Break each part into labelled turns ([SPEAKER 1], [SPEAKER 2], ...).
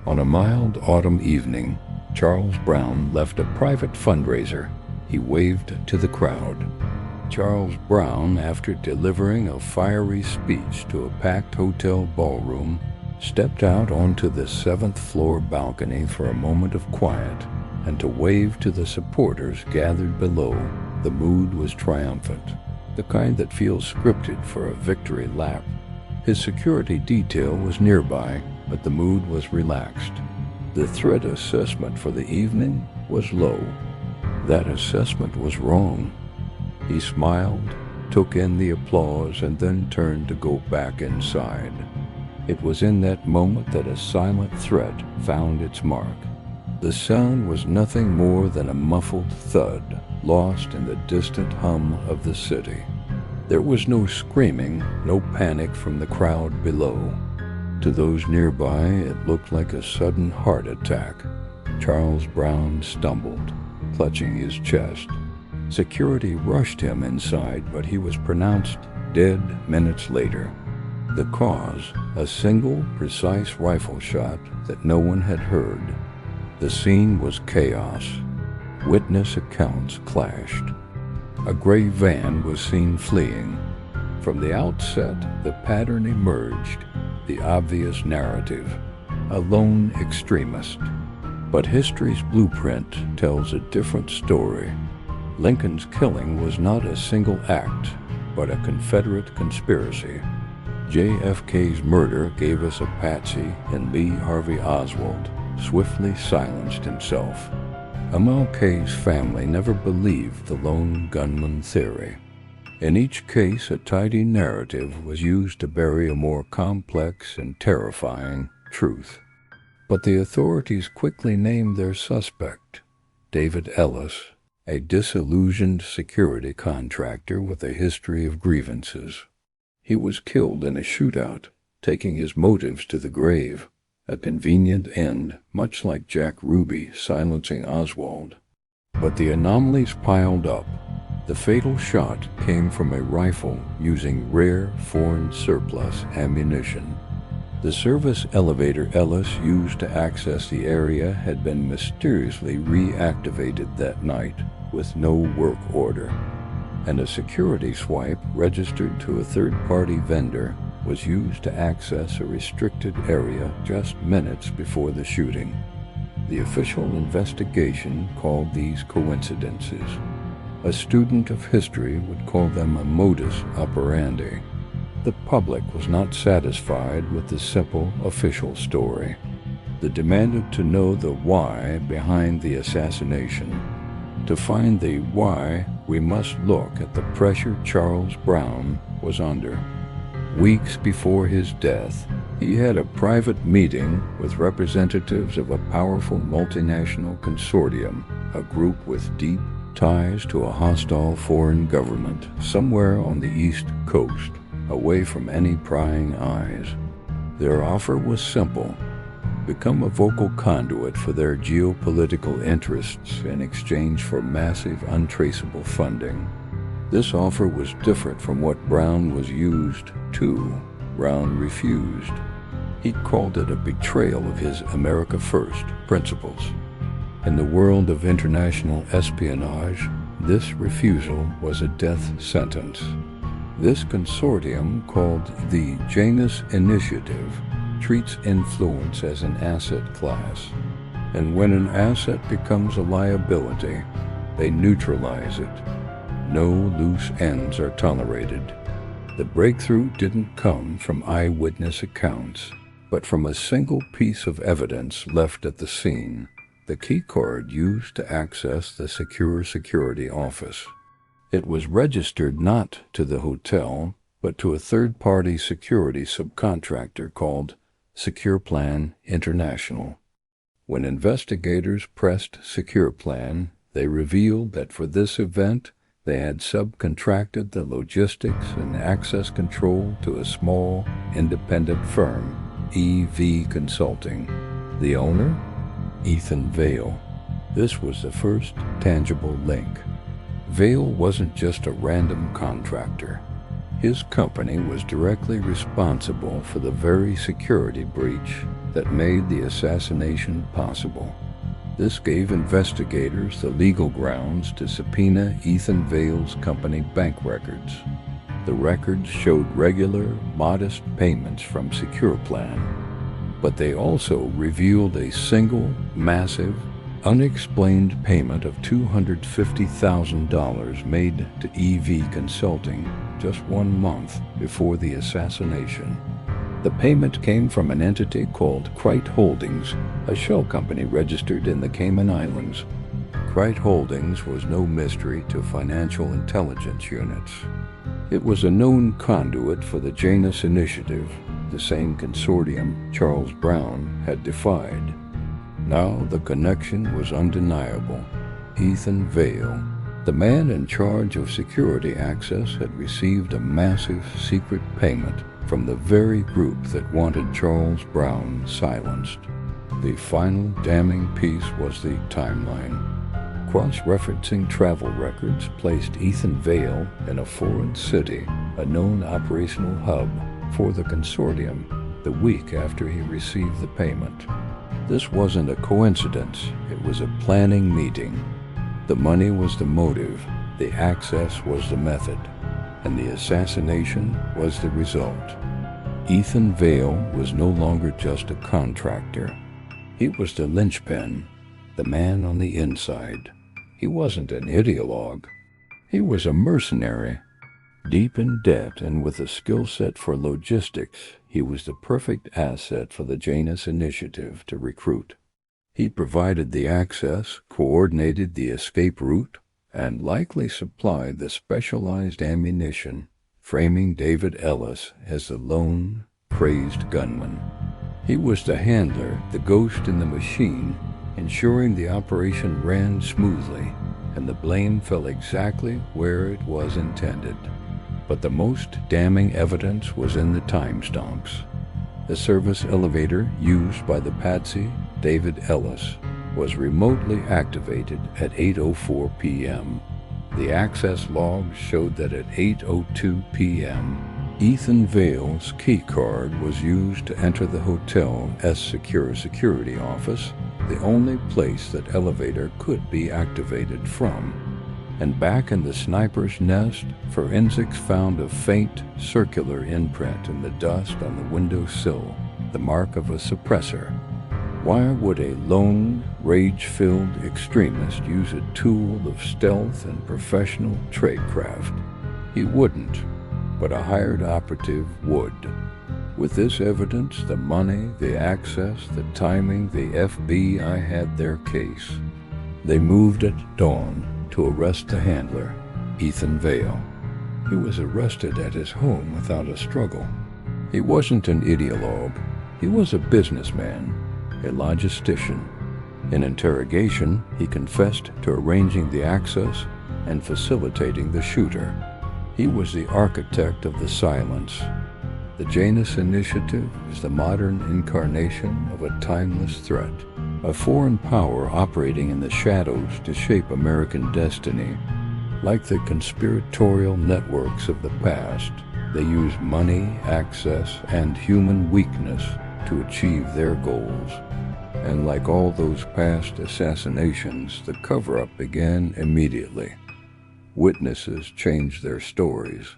[SPEAKER 1] On a mild autumn evening, Charles Brown left a private fundraiser. He waved to the crowd. Charles Brown, after delivering a fiery speech to a packed hotel ballroom, stepped out onto the 7th-floor balcony for a moment of quiet and to wave to the supporters gathered below. The mood was triumphant, the kind that feels scripted for a victory lap. His security detail was nearby, but the mood was relaxed. The threat assessment for the evening was low. That assessment was wrong. He smiled, took in the applause, and then turned to go back inside. It was in that moment that a silent threat found its mark. The sound was nothing more than a muffled thud, lost in the distant hum of the city. There was no screaming, no panic from the crowd below. To those nearby, it looked like a sudden heart attack. Charles Brown stumbled, clutching his chest. Security rushed him inside, but he was pronounced dead minutes later. The cause, a single, precise rifle shot that no one had heard. The scene was chaos. Witness accounts clashed. A gray van was seen fleeing. From the outset, the pattern emerged, the obvious narrative, a lone extremist. But history's blueprint tells a different story. Lincoln's killing was not a single act, but a Confederate conspiracy. JFK's murder gave us a patsy, and Lee Harvey Oswald swiftly silenced himself. MLK's family never believed the lone gunman theory. In each case, a tidy narrative was used to bury a more complex and terrifying truth. But the authorities quickly named their suspect, David Ellis, a disillusioned security contractor with a history of grievances. He was killed in a shootout, taking his motives to the grave, a convenient end, much like Jack Ruby silencing Oswald. But the anomalies piled up. The fatal shot came from a rifle using rare foreign surplus ammunition. The service elevator Ellis used to access the area had been mysteriously reactivated that night with no work order, and a security swipe registered to a third-party vendor was used to access a restricted area just minutes before the shooting. The official investigation called these coincidences. A student of history would call them a modus operandi. The public was not satisfied with the simple official story. They demanded to know the why behind the assassination. To find the why, we must look at the pressure Charles Brown was under. Weeks before his death, he had a private meeting with representatives of a powerful multinational consortium, a group with deep ties to a hostile foreign government somewhere on the East Coast, away from any prying eyes. Their offer was simple: become a vocal conduit for their geopolitical interests in exchange for massive, untraceable funding. This offer was different from what Brown was used to. Brown refused. He called it a betrayal of his America First principles. In the world of international espionage, this refusal was a death sentence. This consortium, called the Janus Initiative, treats influence as an asset class, and when an asset becomes a liability, they neutralize it. No loose ends are tolerated. The breakthrough didn't come from eyewitness accounts, but from a single piece of evidence left at the scene, the key card used to access the secure security office. It was registered not to the hotel, but to a third-party security subcontractor called Secure Plan International. When investigators pressed Secure Plan, they revealed that for this event, they had subcontracted the logistics and access control to a small, independent firm, EV Consulting. The owner? Ethan Vale. This was the first tangible link. Vale wasn't just a random contractor. His company was directly responsible for the very security breach that made the assassination possible. This gave investigators the legal grounds to subpoena Ethan Vale's company bank records. The records showed regular, modest payments from SecurePlan, but they also revealed a single, massive, unexplained payment of $250,000 made to EV Consulting just 1 month before the assassination. The payment came from an entity called Crite Holdings, a shell company registered in the Cayman Islands. Crite Holdings was no mystery to financial intelligence units. It was a known conduit for the Janus Initiative, the same consortium Charles Brown had defied. Now the connection was undeniable. Ethan Vale, the man in charge of security access, had received a massive secret payment from the very group that wanted Charles Brown silenced. The final damning piece was the timeline. Cross-referencing travel records placed Ethan Vale in a foreign city, a known operational hub for the consortium, the week after he received the payment. This wasn't a coincidence, it was a planning meeting. The money was the motive, the access was the method, and the assassination was the result. Ethan Vale was no longer just a contractor. He was the linchpin, the man on the inside. He wasn't an ideologue. He was a mercenary. Deep in debt and with a skill set for logistics, he was the perfect asset for the Janus Initiative to recruit. He provided the access, coordinated the escape route, and likely supplied the specialized ammunition, framing David Ellis as the lone, crazed gunman. He was the handler, the ghost in the machine, ensuring the operation ran smoothly, and the blame fell exactly where it was intended. But the most damning evidence was in the time stamps. The service elevator used by the patsy, David Ellis, was remotely activated at 8:04 p.m. The access logs showed that at 8:02 p.m., Ethan Vale's key card was used to enter the hotel S Secure security office, the only place that elevator could be activated from. And back in the sniper's nest, forensics found a faint, circular imprint in the dust on the windowsill, the mark of a suppressor. Why would a lone, rage-filled extremist use a tool of stealth and professional tradecraft? He wouldn't, but a hired operative would. With this evidence, the money, the access, the timing, the FBI had their case. They moved at dawn to arrest the handler, Ethan Vale. He was arrested at his home without a struggle. He wasn't an ideologue. He was a businessman, a logistician. In interrogation, he confessed to arranging the access and facilitating the shooter. He was the architect of the silence. The Janus Initiative is the modern incarnation of a timeless threat, a foreign power operating in the shadows to shape American destiny. Like the conspiratorial networks of the past, they use money, access, and human weakness to achieve their goals. And like all those past assassinations, the cover-up began immediately. Witnesses changed their stories.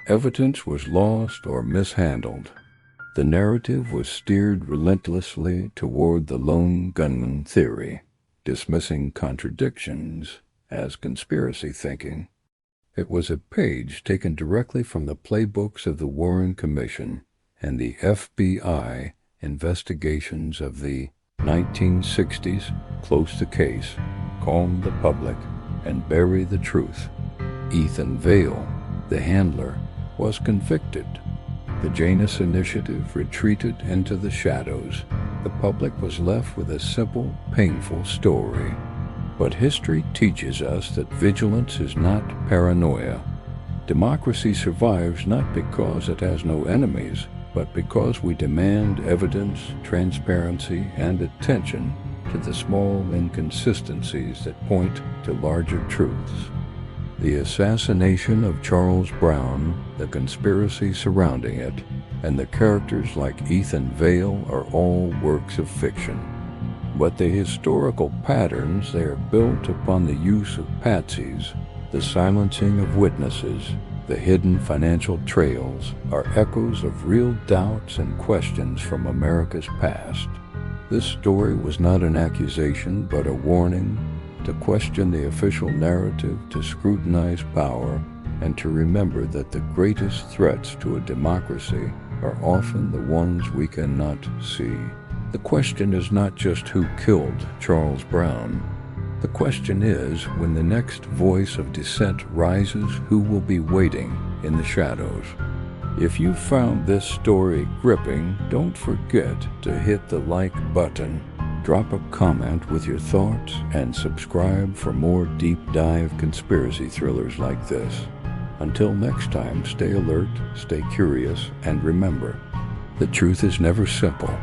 [SPEAKER 1] Evidence was lost or mishandled. The narrative was steered relentlessly toward the lone gunman theory, dismissing contradictions as conspiracy thinking. It was a page taken directly from the playbooks of the Warren Commission and the FBI investigations of the 1960s, close the case, calm the public, and bury the truth. Ethan Vale, the handler, was convicted. The Janus Initiative retreated into the shadows. The public was left with a simple, painful story. But history teaches us that vigilance is not paranoia. Democracy survives not because it has no enemies, but because we demand evidence, transparency, and attention to the small inconsistencies that point to larger truths. The assassination of Charles Brown, the conspiracy surrounding it, and the characters like Ethan Vale are all works of fiction. But the historical patterns they are built upon the use of patsies, the silencing of witnesses, the hidden financial trails are echoes of real doubts and questions from America's past. This story was not an accusation but a warning to question the official narrative, to scrutinize power, and to remember that the greatest threats to a democracy are often the ones we cannot see. The question is not just who killed Charles Brown. The question is, when the next voice of dissent rises, who will be waiting in the shadows? If you found this story gripping, don't forget to hit the like button, drop a comment with your thoughts, and subscribe for more deep dive conspiracy thrillers like this. Until next time, stay alert, stay curious, and remember, the truth is never simple.